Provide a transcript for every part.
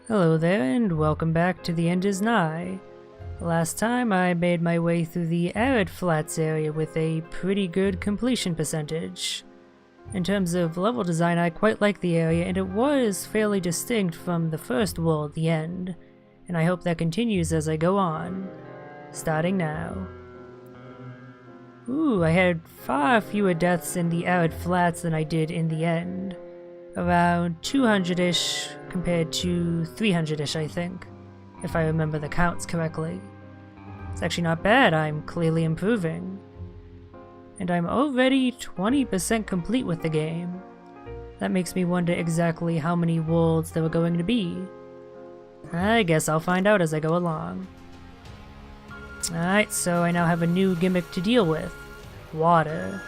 Hello there, and welcome back to The End is Nigh. Last time I made my way through the arid flats area with a pretty good completion percentage. In terms of level design, I quite like the area, and it was fairly distinct from the first world, The End, and I hope that continues as I go on. Starting now. Ooh, I had far fewer deaths in the arid flats than I did in The End. Around 200-ish compared to 300-ish, I think, if I remember the counts correctly. It's actually not bad, I'm clearly improving. And I'm already 20% complete with the game. That makes me wonder exactly how many worlds there were going to be. I guess I'll find out as I go along. Alright, so I now have a new gimmick to deal with. Water.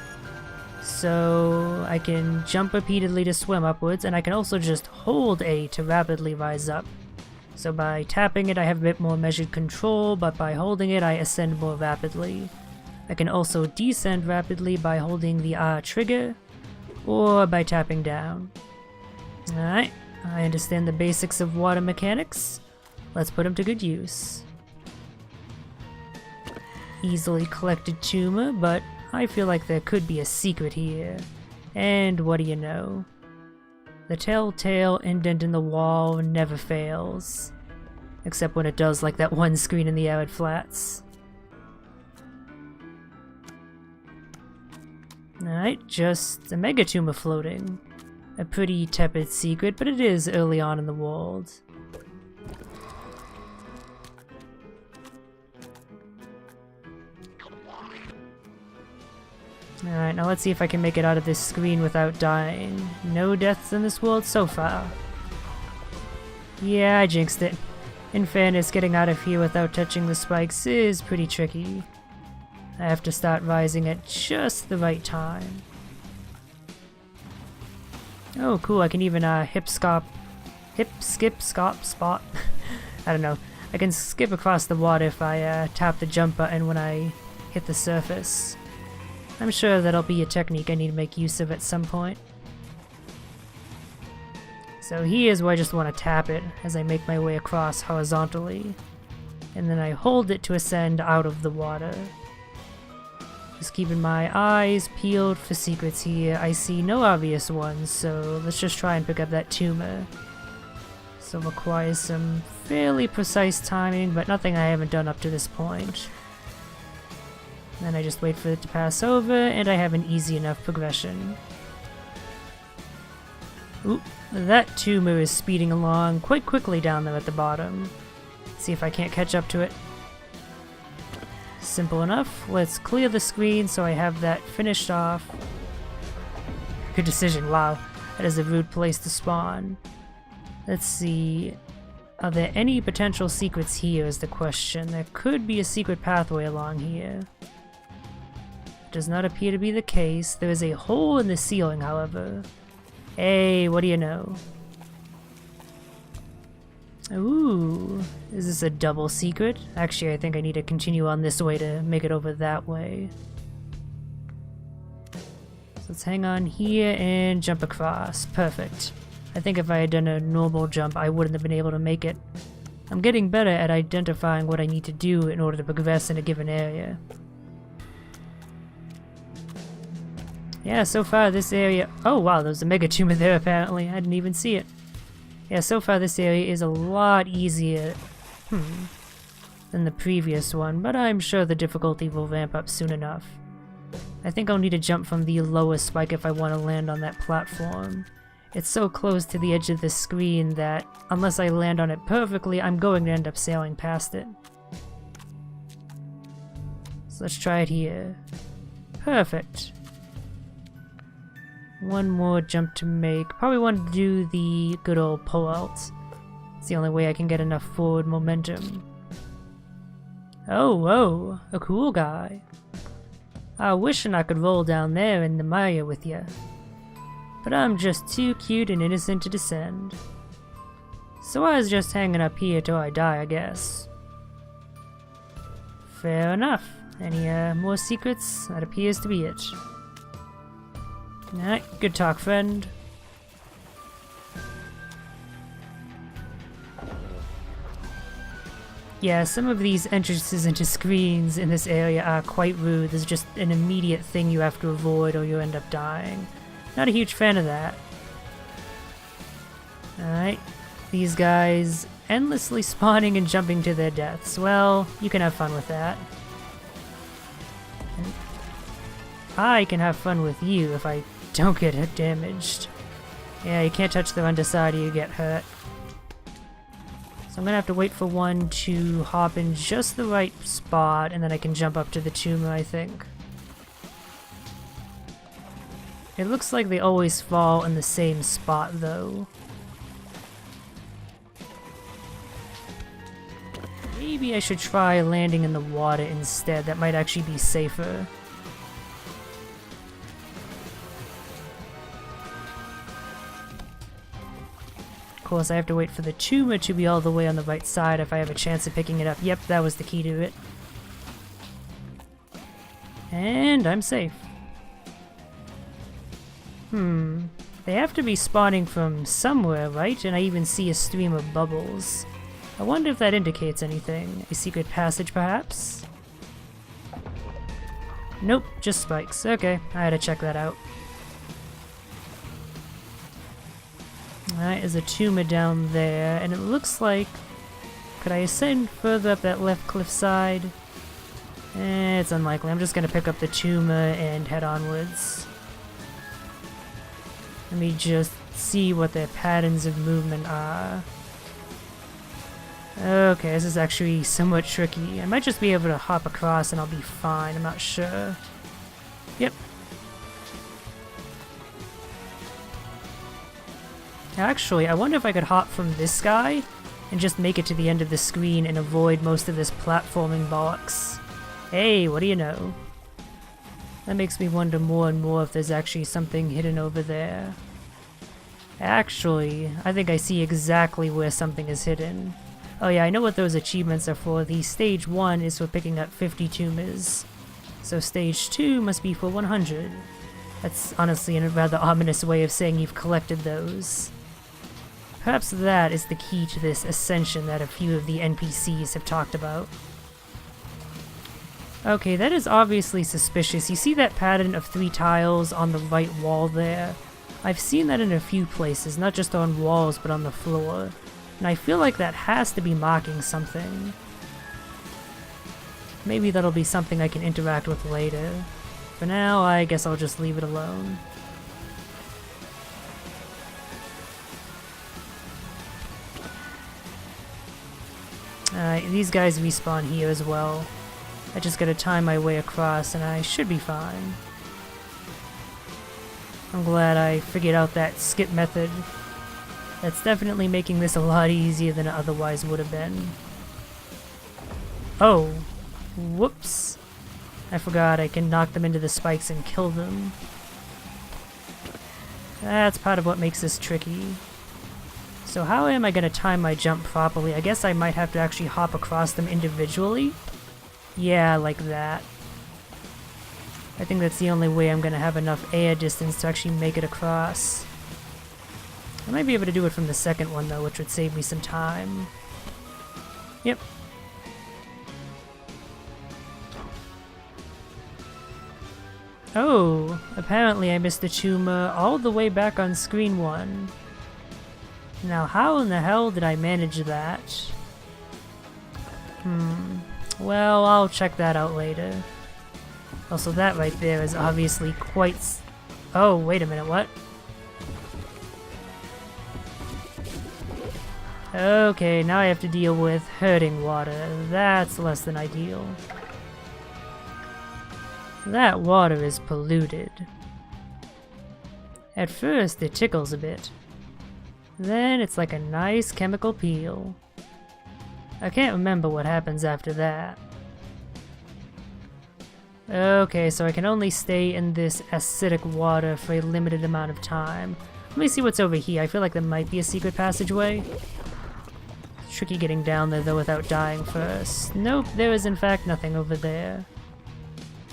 So I can jump repeatedly to swim upwards, and I can also just hold A to rapidly rise up. So by tapping it I have a bit more measured control, but by holding it I ascend more rapidly. I can also descend rapidly by holding the R trigger, or by tapping down. Alright, I understand the basics of water mechanics. Let's put them to good use. Easily collected tumor, but I feel like there could be a secret here. And what do you know? The telltale indent in the wall never fails. Except when it does, like that one screen in the arid flats. Alright, just a mega tumor floating. A pretty tepid secret, but it is early on in the world. Alright, now let's see if I can make it out of this screen without dying. No deaths in this world so far. Yeah, I jinxed it. In fairness, getting out of here without touching the spikes is pretty tricky. I have to start rising at just the right time. Oh cool, I can even hip, skip, scop, spot. I don't know. I can skip across the water if I tap the jump button when I hit the surface. I'm sure that'll be a technique I need to make use of at some point. So here's where I just want to tap it as I make my way across horizontally. And then I hold it to ascend out of the water. Just keeping my eyes peeled for secrets here. I see no obvious ones, so let's just try and pick up that tumor. So requires some fairly precise timing, but nothing I haven't done up to this point. Then I just wait for it to pass over, and I have an easy enough progression. Oop, that tumor is speeding along quite quickly down there at the bottom. See if I can't catch up to it. Simple enough. Let's clear the screen so I have that finished off. Good decision, wow. That is a rude place to spawn. Let's see. Are there any potential secrets here is the question. There could be a secret pathway along here. Does not appear to be the case. There is a hole in the ceiling, however. Hey, what do you know? Ooh, is this a double secret? Actually, I think I need to continue on this way to make it over that way. So let's hang on here and jump across. Perfect. I think if I had done a normal jump, I wouldn't have been able to make it. I'm getting better at identifying what I need to do in order to progress in a given area. Yeah, so far this area... Oh wow, there's a mega tumor there apparently. I didn't even see it. Yeah, so far this area is a lot easier than the previous one, but I'm sure the difficulty will ramp up soon enough. I think I'll need to jump from the lowest spike if I want to land on that platform. It's so close to the edge of the screen that, unless I land on it perfectly, I'm going to end up sailing past it. So let's try it here. Perfect. One more jump to make. Probably want to do the good old pull-out. It's the only way I can get enough forward momentum. Oh, whoa, a cool guy. I wishing I could roll down there in the mire with ya. But I'm just too cute and innocent to descend. So I was just hanging up here till I die, I guess. Fair enough. Any more secrets? That appears to be it. Alright, good talk, friend. Yeah, some of these entrances into screens in this area are quite rude. There's just an immediate thing you have to avoid or you end up dying. Not a huge fan of that. Alright, these guys endlessly spawning and jumping to their deaths. Well, you can have fun with that. And I can have fun with you if I don't get damaged. Yeah, you can't touch the underside or you get hurt. So I'm gonna have to wait for one to hop in just the right spot, and then I can jump up to the tumor, I think. It looks like they always fall in the same spot, though. Maybe I should try landing in the water instead. That might actually be safer. Of course, I have to wait for the tumor to be all the way on the right side if I have a chance of picking it up. Yep, that was the key to it. And I'm safe. They have to be spawning from somewhere, right? And I even see a stream of bubbles. I wonder if that indicates anything. A secret passage, perhaps? Nope, just spikes. Okay, I had to check that out. Alright, there's a tumor down there, and it looks like... Could I ascend further up that left cliff side? It's unlikely. I'm just gonna pick up the tumor and head onwards. Let me just see what their patterns of movement are. Okay, this is actually somewhat tricky. I might just be able to hop across and I'll be fine. I'm not sure. Yep. Actually, I wonder if I could hop from this guy and just make it to the end of the screen and avoid most of this platforming box. Hey, what do you know? That makes me wonder more and more if there's actually something hidden over there. Actually, I think I see exactly where something is hidden. Oh yeah, I know what those achievements are for. The stage 1 is for picking up 50 tumors. So stage 2 must be for 100. That's honestly a rather ominous way of saying you've collected those. Perhaps that is the key to this ascension that a few of the NPCs have talked about. Okay, that is obviously suspicious. You see that pattern of 3 tiles on the right wall there? I've seen that in a few places, not just on walls but on the floor. And I feel like that has to be marking something. Maybe that'll be something I can interact with later. For now, I guess I'll just leave it alone. Alright, these guys respawn here as well. I just gotta time my way across and I should be fine. I'm glad I figured out that skip method. That's definitely making this a lot easier than it otherwise would have been. Oh, whoops. I forgot I can knock them into the spikes and kill them. That's part of what makes this tricky. So how am I gonna time my jump properly? I guess I might have to actually hop across them individually? Yeah, like that. I think that's the only way I'm gonna have enough air distance to actually make it across. I might be able to do it from the second one though, which would save me some time. Yep. Oh, apparently I missed the tumor all the way back on screen 1. Now how in the hell did I manage that? Well, I'll check that out later. Also, that right there is obviously quite oh, wait a minute, what? Okay, now I have to deal with hurting water. That's less than ideal. That water is polluted. At first, it tickles a bit. Then it's like a nice chemical peel. I can't remember what happens after that. Okay, so I can only stay in this acidic water for a limited amount of time. Let me see what's over here. I feel like there might be a secret passageway. It's tricky getting down there though without dying first. Nope, there is in fact nothing over there.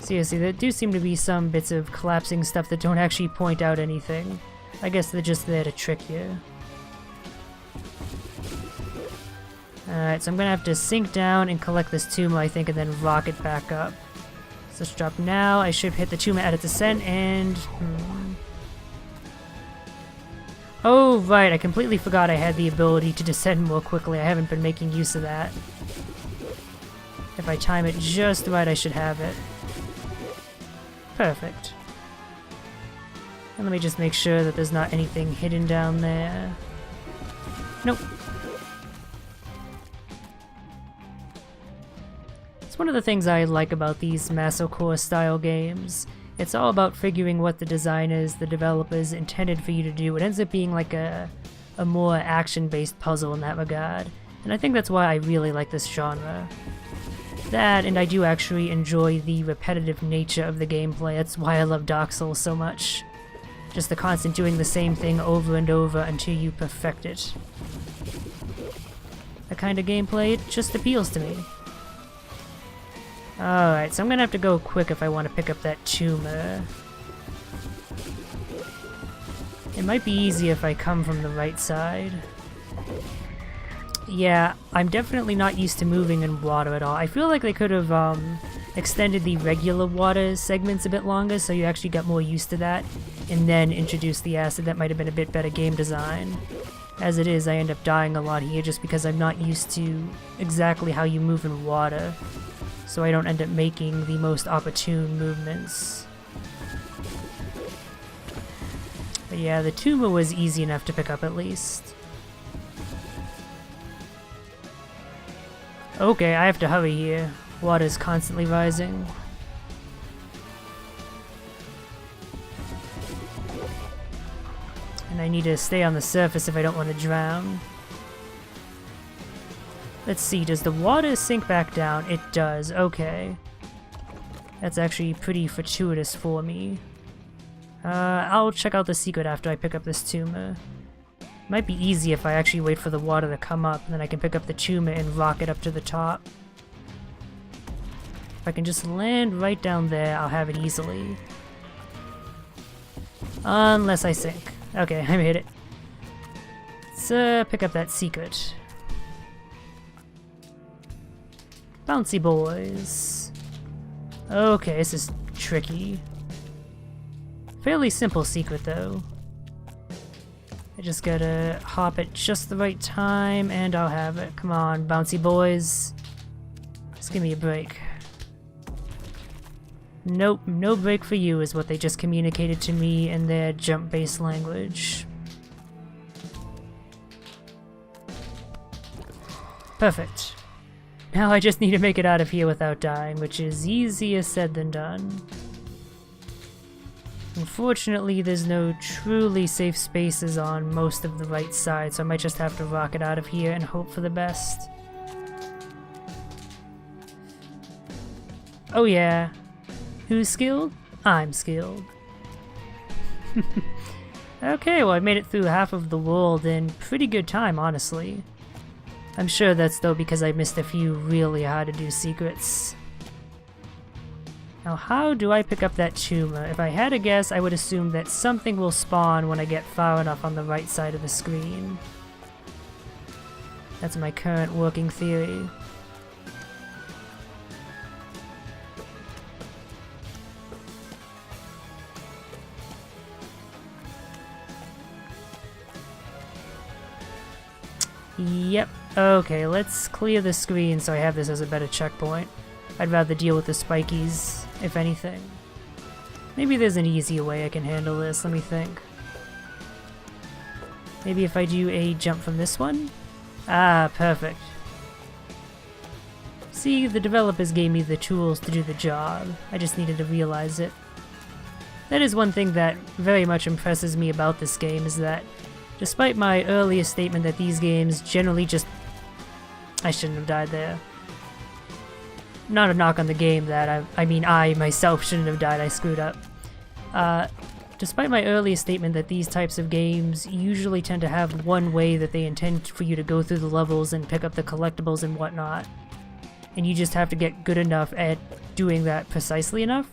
Seriously, there do seem to be some bits of collapsing stuff that don't actually point out anything. I guess they're just there to trick you. Alright, so I'm gonna have to sink down and collect this tumor, I think, and then rocket back up. So let's drop now. I should hit the tumor at its ascent, and... Oh, right, I completely forgot I had the ability to descend more quickly. I haven't been making use of that. If I time it just right, I should have it. Perfect. And let me just make sure that there's not anything hidden down there. Nope. It's one of the things I like about these Masocore style games. It's all about figuring what the designers, the developers intended for you to do. It ends up being like a more action-based puzzle in that regard. And I think that's why I really like this genre. That, and I do actually enjoy the repetitive nature of the gameplay. That's why I love Dark Souls so much. Just the constant doing the same thing over and over until you perfect it. That kind of gameplay, it just appeals to me. Alright, so I'm gonna have to go quick if I want to pick up that tumor. It might be easy if I come from the right side. Yeah, I'm definitely not used to moving in water at all. I feel like they could have extended the regular water segments a bit longer so you actually got more used to that, and then introduced the acid. That might have been a bit better game design. As it is, I end up dying a lot here just because I'm not used to exactly how you move in water. So I don't end up making the most opportune movements. But yeah, the tumor was easy enough to pick up at least. Okay, I have to hurry here. Water's constantly rising. And I need to stay on the surface if I don't want to drown. Let's see, does the water sink back down? It does, okay. That's actually pretty fortuitous for me. I'll check out the secret after I pick up this tumor. Might be easy if I actually wait for the water to come up, and then I can pick up the tumor and rocket up to the top. If I can just land right down there, I'll have it easily. Unless I sink. Okay, I made it. Let's pick up that secret. Bouncy boys. Okay, this is tricky. Fairly simple secret though. I just gotta hop at just the right time and I'll have it. Come on, bouncy boys. Just give me a break. Nope, no break for you is what they just communicated to me in their jump-based language. Perfect. Now I just need to make it out of here without dying, which is easier said than done. Unfortunately, there's no truly safe spaces on most of the right side, so I might just have to rocket out of here and hope for the best. Oh yeah. Who's skilled? I'm skilled. Okay, well I made it through half of the world in pretty good time, honestly. I'm sure that's though because I missed a few really hard to do secrets. Now how do I pick up that tumor? If I had a guess, I would assume that something will spawn when I get far enough on the right side of the screen. That's my current working theory. Yep. Okay, let's clear the screen so I have this as a better checkpoint. I'd rather deal with the spikies, if anything. Maybe there's an easier way I can handle this, let me think. Maybe if I do a jump from this one? Ah, perfect. See, the developers gave me the tools to do the job. I just needed to realize it. That is one thing that very much impresses me about this game, is that despite my earlier statement that these games generally just... I shouldn't have died there. Not a knock on the game that I myself shouldn't have died, I screwed up. Despite my earlier statement that these types of games usually tend to have one way that they intend for you to go through the levels and pick up the collectibles and whatnot, and you just have to get good enough at doing that precisely enough,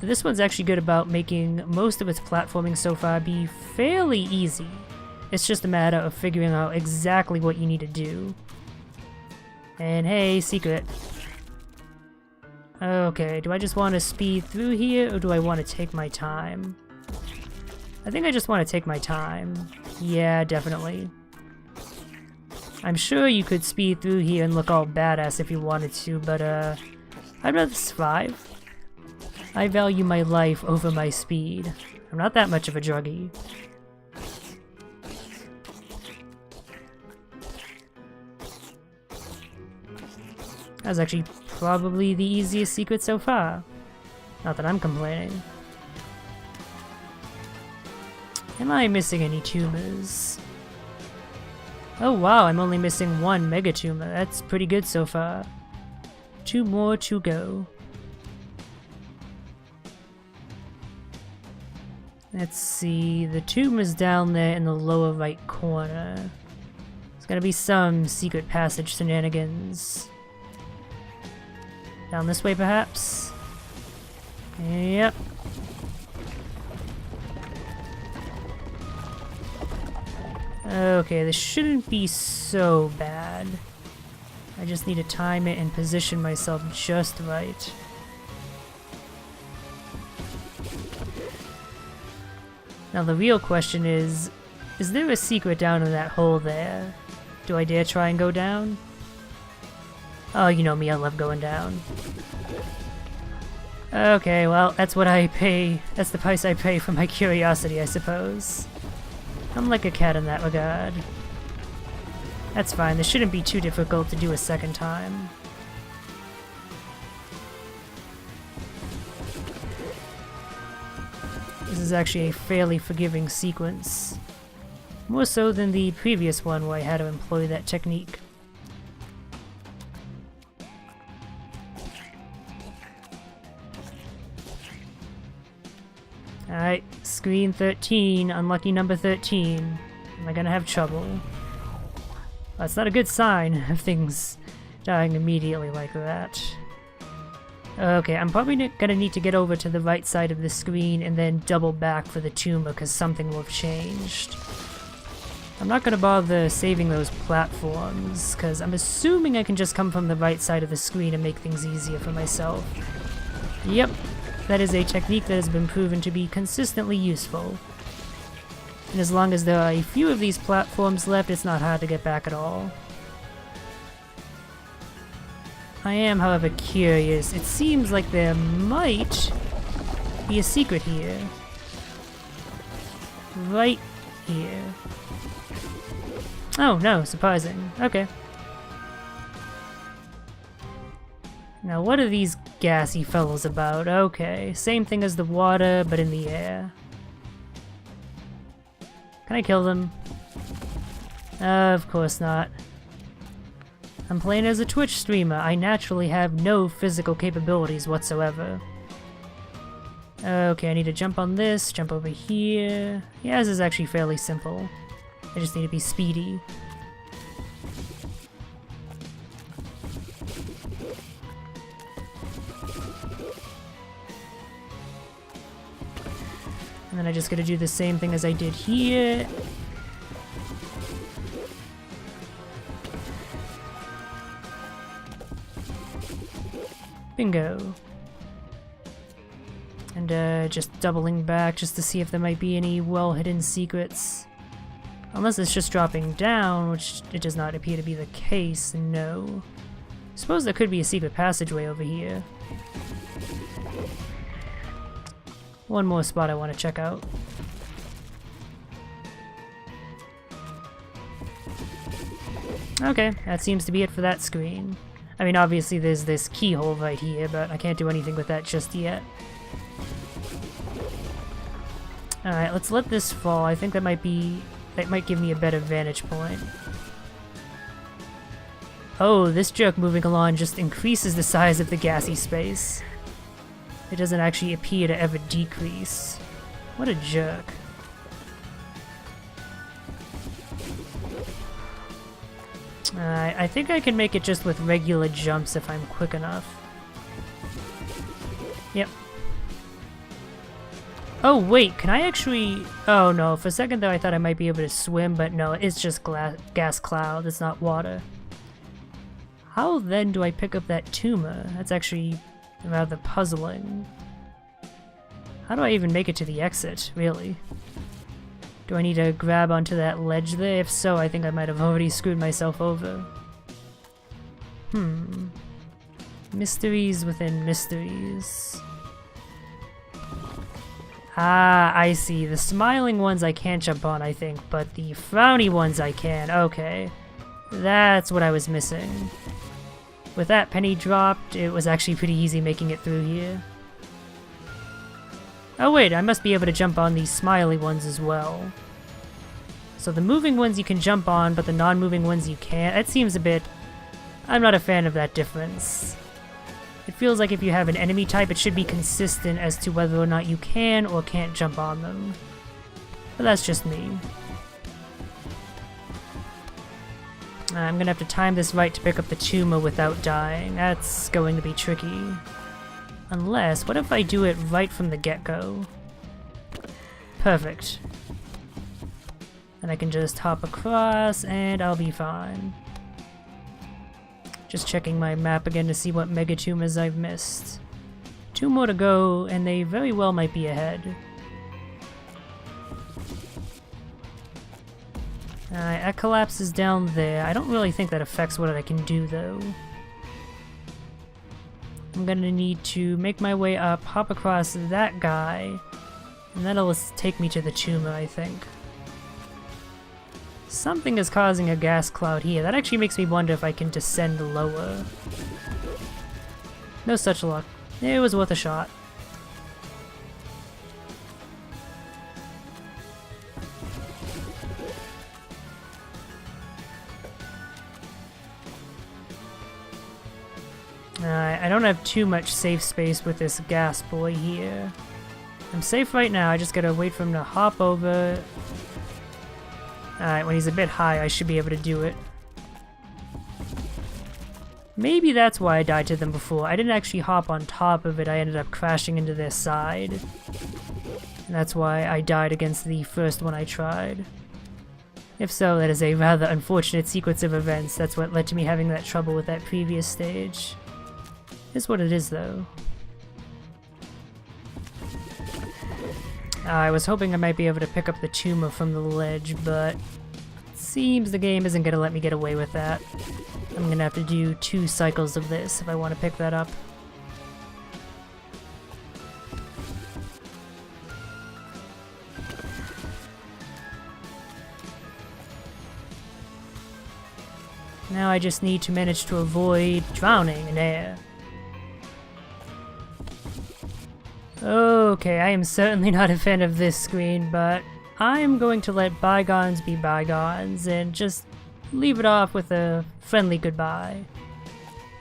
this one's actually good about making most of its platforming so far be fairly easy. It's just a matter of figuring out exactly what you need to do. And hey, secret. Okay, do I just want to speed through here, or do I want to take my time? I think I just want to take my time. Yeah, definitely. I'm sure you could speed through here and look all badass if you wanted to, but I'd rather survive. I value my life over my speed. I'm not that much of a druggie. That was actually probably the easiest secret so far. Not that I'm complaining. Am I missing any tumors? Oh wow, I'm only missing one mega tumor. That's pretty good so far. 2 more to go. Let's see, the tumor's down there in the lower right corner. There's gonna be some secret passage shenanigans. Down this way, perhaps? Yep. Okay, this shouldn't be so bad. I just need to time it and position myself just right. Now the real question is there a secret down in that hole there? Do I dare try and go down? Oh, you know me, I love going down. Okay, well, that's what I pay. That's the price I pay for my curiosity, I suppose. I'm like a cat in that regard. That's fine, this shouldn't be too difficult to do a second time. This is actually a fairly forgiving sequence. More so than the previous one where I had to employ that technique. Alright, screen 13, unlucky number 13. Am I gonna have trouble? That's not a good sign of things dying immediately like that. Okay, I'm probably gonna need to get over to the right side of the screen and then double back for the tumor because something will have changed. I'm not gonna bother saving those platforms because I'm assuming I can just come from the right side of the screen and make things easier for myself. Yep. That is a technique that has been proven to be consistently useful. And as long as there are a few of these platforms left, it's not hard to get back at all. I am, however, curious. It seems like there might be a secret here. Right here. Oh, no, surprising. Okay. Now, what are these gassy fellows about? Okay, same thing as the water, but in the air. Can I kill them? Of course not. I'm playing as a Twitch streamer. I naturally have no physical capabilities whatsoever. Okay, I need to jump on this, jump over here. Yeah, this is actually fairly simple. I just need to be speedy. And then I just gotta do the same thing as I did here. Bingo. And just doubling back just to see if there might be any well-hidden secrets. Unless it's just dropping down, which it does not appear to be the case, no. Suppose there could be a secret passageway over here. One more spot I want to check out. Okay, that seems to be it for that screen. I mean, obviously there's this keyhole right here, but I can't do anything with that just yet. Alright, let's let this fall. I think that might give me a better vantage point. Oh, this jerk moving along just increases the size of the gassy space. It doesn't actually appear to ever decrease. What a jerk. I think I can make it just with regular jumps if I'm quick enough. Yep. Oh wait, can I actually... Oh no, for a second there I thought I might be able to swim, but no, it's just gas cloud, it's not water. How then do I pick up that tumor? That's actually rather puzzling. How do I even make it to the exit, really? Do I need to grab onto that ledge there? If so, I think I might have already screwed myself over. Mysteries within mysteries. Ah, I see. The smiling ones I can't jump on, I think, but the frowny ones I can. Okay. That's what I was missing. With that penny dropped, it was actually pretty easy making it through here. Oh wait, I must be able to jump on these smiley ones as well. So the moving ones you can jump on, but the non-moving ones you can't. That seems a bit... I'm not a fan of that difference. It feels like if you have an enemy type, it should be consistent as to whether or not you can or can't jump on them. But that's just me. I'm gonna have to time this right to pick up the tumor without dying. That's going to be tricky. Unless, what if I do it right from the get-go? Perfect. And I can just hop across and I'll be fine. Just checking my map again to see what mega tumors I've missed. 2 more to go, and they very well might be ahead. Alright, that collapses down there. I don't really think that affects what I can do, though. I'm gonna need to make my way up, hop across that guy, and that'll take me to the tumor, I think. Something is causing a gas cloud here. That actually makes me wonder if I can descend lower. No such luck. It was worth a shot. I don't have too much safe space with this gas boy here. I'm safe right now, I just gotta wait for him to hop over. Alright, when he's a bit high, I should be able to do it. Maybe that's why I died to them before. I didn't actually hop on top of it, I ended up crashing into their side. And that's why I died against the first one I tried. If so, that is a rather unfortunate sequence of events. That's what led to me having that trouble with that previous stage. Is what it is, though. I was hoping I might be able to pick up the tumor from the ledge, but it seems the game isn't going to let me get away with that. I'm going to have to do 2 cycles of this if I want to pick that up. Now I just need to manage to avoid drowning in air. Okay, I am certainly not a fan of this screen, but I'm going to let bygones be bygones and just leave it off with a friendly goodbye.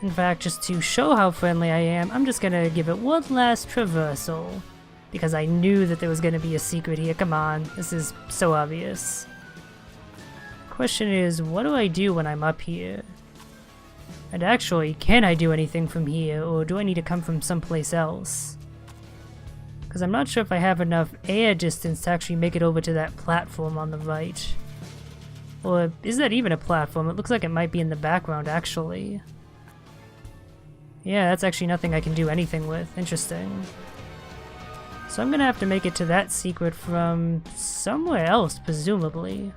In fact, just to show how friendly I am, I'm just gonna give it one last traversal, because I knew that there was gonna be a secret here. Come on, this is so obvious. Question is, what do I do when I'm up here? And actually, can I do anything from here, or do I need to come from someplace else? Because I'm not sure if I have enough air distance to actually make it over to that platform on the right. Or is that even a platform? It looks like it might be in the background, actually. Yeah, that's actually nothing I can do anything with. Interesting. So I'm gonna have to make it to that secret from somewhere else, presumably.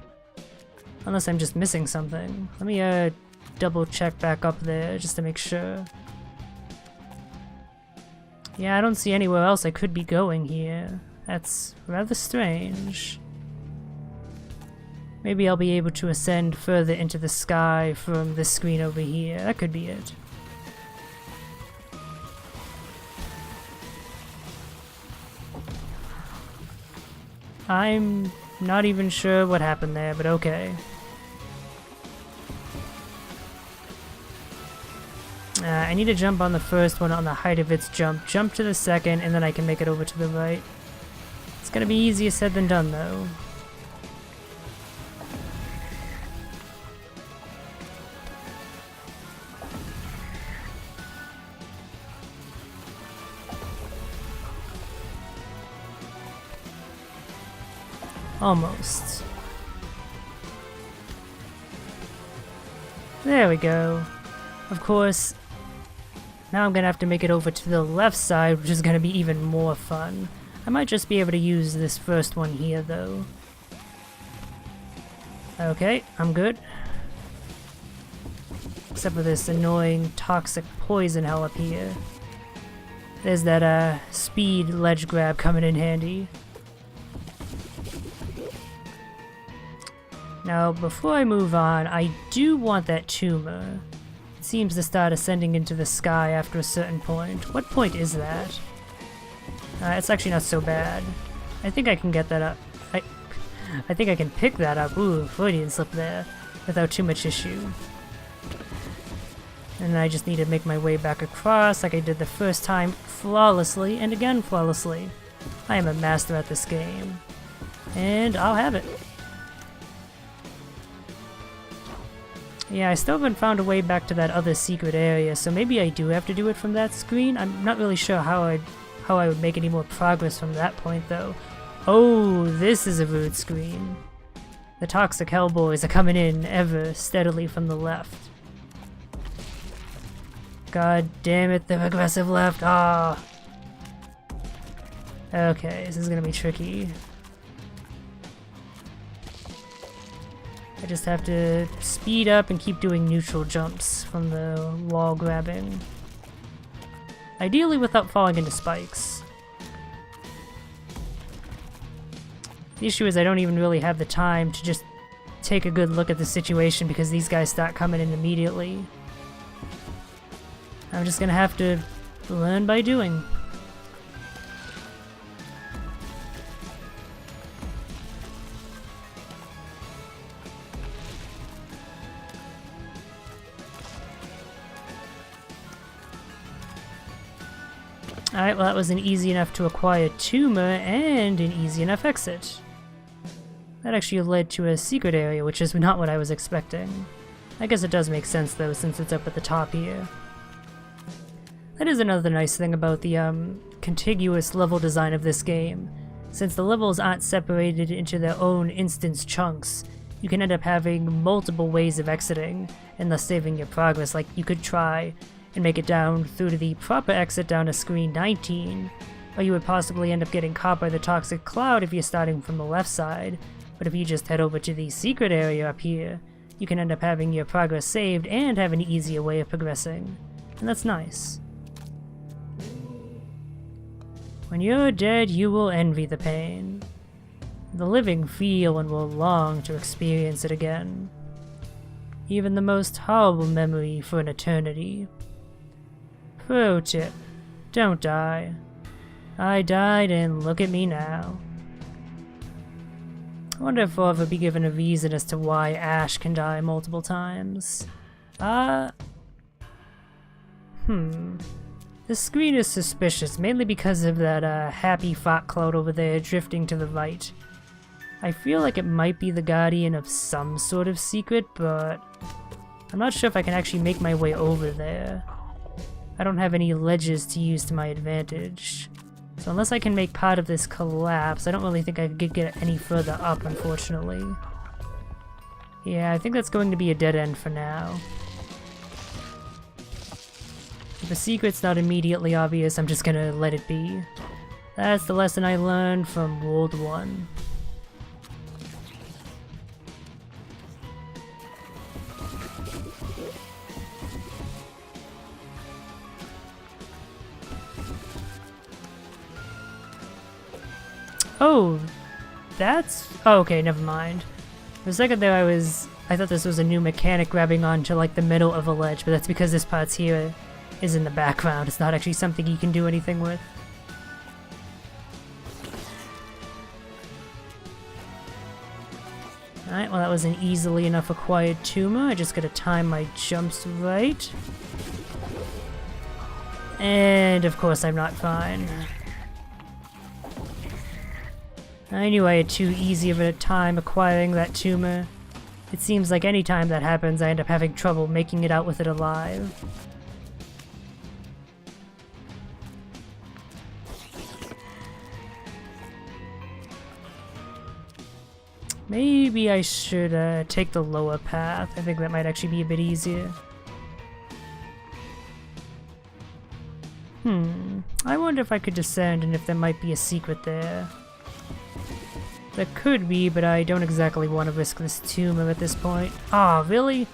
Unless I'm just missing something. Let me double check back up there just to make sure. Yeah, I don't see anywhere else I could be going here. That's rather strange. Maybe I'll be able to ascend further into the sky from this screen over here. That could be it. I'm not even sure what happened there, but okay. I need to jump on the first one on the height of its jump, jump to the second, and then I can make it over to the right. It's gonna be easier said than done, though. Almost. There we go. Of course, now I'm gonna have to make it over to the left side, which is gonna be even more fun. I might just be able to use this first one here, though. Okay, I'm good. Except for this annoying toxic poison hell up here. There's that speed ledge grab coming in handy. Now, before I move on, I do want that tumor. It seems to start ascending into the sky after a certain point. What point is that? It's actually not so bad. I think I can get that up. I think I can pick that up. Ooh, Freudian slip there. Without too much issue. And then I just need to make my way back across like I did the first time, flawlessly, and again flawlessly. I am a master at this game. And I'll have it. Yeah, I still haven't found a way back to that other secret area, so maybe I do have to do it from that screen. I'm not really sure how I would make any more progress from that point, though. Oh, this is a rude screen. The toxic hellboys are coming in ever steadily from the left. God damn it, the aggressive left. Ah. Okay, this is gonna be tricky. I just have to speed up and keep doing neutral jumps from the wall grabbing. Ideally without falling into spikes. The issue is I don't even really have the time to just take a good look at the situation because these guys start coming in immediately. I'm just gonna have to learn by doing. Alright, well that was an easy enough to acquire tumor and an easy enough exit. That actually led to a secret area, which is not what I was expecting. I guess it does make sense though, since it's up at the top here. That is another nice thing about the contiguous level design of this game. Since the levels aren't separated into their own instance chunks, you can end up having multiple ways of exiting, and thus saving your progress. Like, you could try and make it down through to the proper exit down to screen 19, or you would possibly end up getting caught by the toxic cloud if you're starting from the left side. But if you just head over to the secret area up here, you can end up having your progress saved and have an easier way of progressing. And that's nice. When you're dead, you will envy the pain. The living feel and will long to experience it again. Even the most horrible memory for an eternity. Pro tip: don't die. I died and look at me now. I wonder if I'll ever be given a reason as to why Ash can die multiple times. The screen is suspicious, mainly because of that happy fog cloud over there drifting to the right. I feel like it might be the guardian of some sort of secret, but I'm not sure if I can actually make my way over there. I don't have any ledges to use to my advantage. So unless I can make part of this collapse, I don't really think I could get any further up, unfortunately. Yeah, I think that's going to be a dead end for now. If the secret's not immediately obvious, I'm just gonna let it be. That's the lesson I learned from World 1. Oh, that's... oh, okay, never mind. For a second there I thought this was a new mechanic grabbing onto like the middle of a ledge, but that's because this part's here is in the background. It's not actually something you can do anything with. Alright, well that was an easily enough acquired tumor. I just gotta time my jumps right. And of course I'm not fine. I knew I had too easy of a time acquiring that tumor. It seems like any time that happens I end up having trouble making it out with it alive. Maybe I should take the lower path. I think that might actually be a bit easier. I wonder if I could descend and if there might be a secret there. There could be, but I don't exactly want to risk this tumor at this point. Aw, really?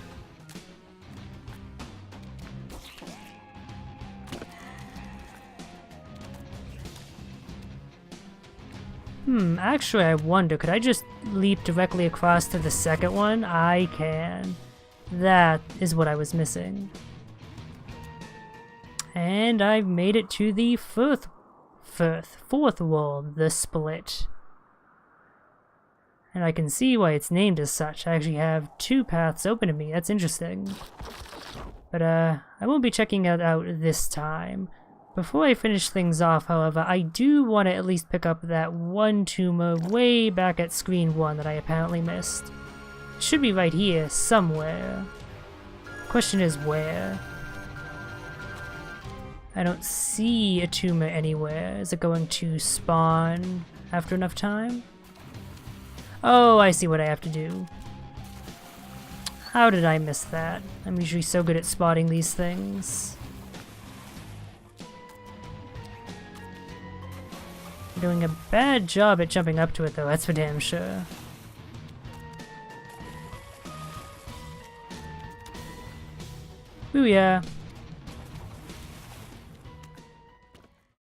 Actually I wonder, could I just leap directly across to the second one? I can. That is what I was missing. And I've made it to the fourth wall, the split. And I can see why it's named as such. I actually have 2 paths open to me. That's interesting. But I won't be checking it out this time. Before I finish things off, however, I do want to at least pick up that one tumor way back at screen 1 that I apparently missed. It should be right here, somewhere. Question is where? I don't see a tumor anywhere. Is it going to spawn after enough time? Oh, I see what I have to do. How did I miss that? I'm usually so good at spotting these things. I'm doing a bad job at jumping up to it though, that's for damn sure. Ooh yeah.